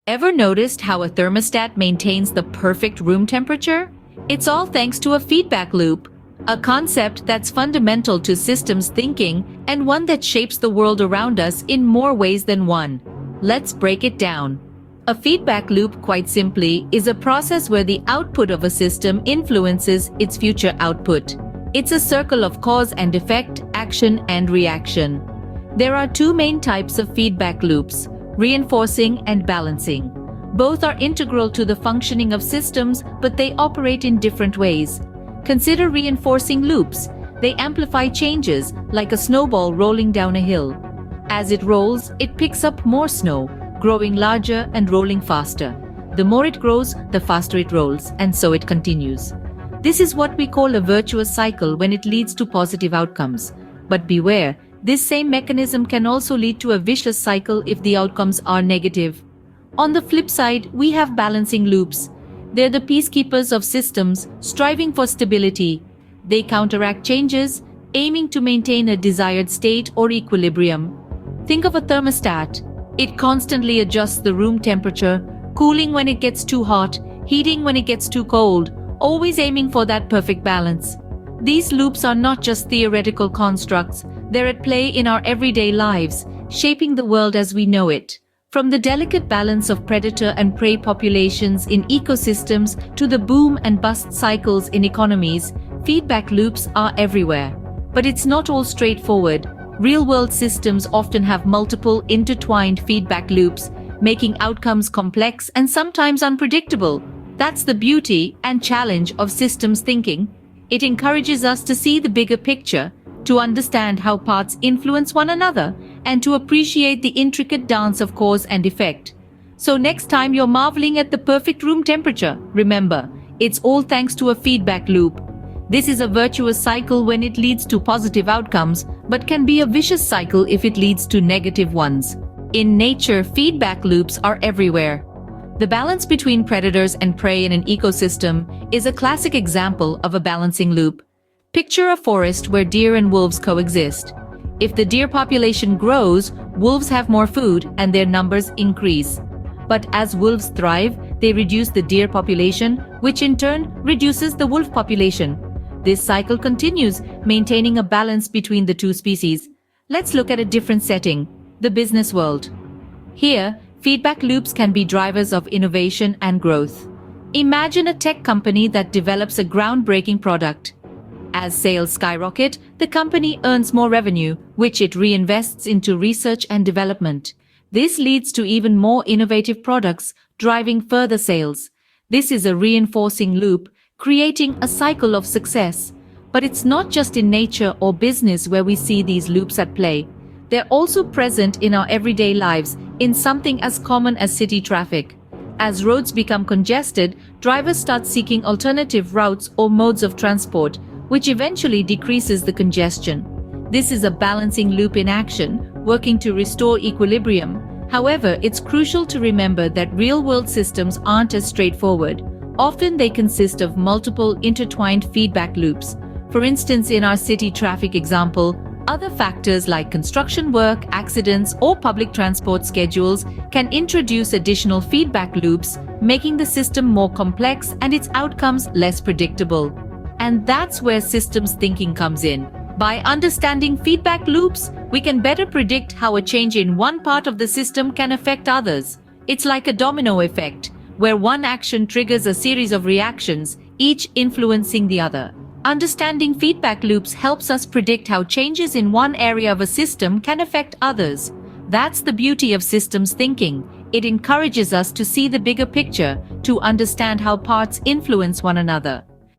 Ever noticed how a thermostat maintains the perfect room temperature? It's all thanks to a feedback loop, a concept that's fundamental to systems thinking and one that shapes the world around us in more ways than one. Let's break it down. A feedback loop, quite simply, is a process where the output of a system influences its future output. It's a circle of cause and effect, action and reaction. There are two main types of feedback loops: reinforcing and balancing. Both are integral to the functioning of systems, but they operate in different ways. Consider reinforcing loops. They amplify changes, like a snowball rolling down a hill. As it rolls, it picks up more snow, growing larger and rolling faster. The more it grows, the faster it rolls, and so it continues. This is what we call a virtuous cycle when it leads to positive outcomes. But beware, this same mechanism can also lead to a vicious cycle if the outcomes are negative. On the flip side, we have balancing loops. They're the peacekeepers of systems, striving for stability. They counteract changes, aiming to maintain a desired state or equilibrium. Think of a thermostat. It constantly adjusts the room temperature, cooling when it gets too hot, heating when it gets too cold, always aiming for that perfect balance. These loops are not just theoretical constructs. They're at play in our everyday lives, shaping the world as we know it. From the delicate balance of predator and prey populations in ecosystems to the boom and bust cycles in economies, feedback loops are everywhere. But it's not all straightforward. Real-world systems often have multiple intertwined feedback loops, making outcomes complex and sometimes unpredictable. That's the beauty and challenge of systems thinking. It encourages us to see the bigger picture, to understand how parts influence one another, and to appreciate the intricate dance of cause and effect. So next time you're marveling at the perfect room temperature, remember, it's all thanks to a feedback loop. This is a virtuous cycle when it leads to positive outcomes, but can be a vicious cycle if it leads to negative ones. In nature, feedback loops are everywhere. The balance between predators and prey in an ecosystem is a classic example of a balancing loop. Picture a forest where deer and wolves coexist. If the deer population grows, wolves have more food and their numbers increase. But as wolves thrive, they reduce the deer population, which in turn reduces the wolf population. This cycle continues, maintaining a balance between the two species. Let's look at a different setting: the business world. Here, feedback loops can be drivers of innovation and growth. Imagine a tech company that develops a groundbreaking product. As sales skyrocket, the company earns more revenue, which it reinvests into research and development. This leads to even more innovative products, driving further sales. This is a reinforcing loop, creating a cycle of success. But it's not just in nature or business where we see these loops at play. They're also present in our everyday lives, in something as common as city traffic. As roads become congested, drivers start seeking alternative routes or modes of transport, which eventually decreases the congestion. This is a balancing loop in action, working to restore equilibrium. However, it's crucial to remember that real-world systems aren't as straightforward. Often they consist of multiple intertwined feedback loops. For instance, in our city traffic example, other factors like construction work, accidents, or public transport schedules can introduce additional feedback loops, making the system more complex and its outcomes less predictable. And that's where systems thinking comes in. By understanding feedback loops, we can better predict how a change in one part of the system can affect others. It's like a domino effect, where one action triggers a series of reactions, each influencing the other. Understanding feedback loops helps us predict how changes in one area of a system can affect others. That's the beauty of systems thinking. It encourages us to see the bigger picture, to understand how parts influence one another.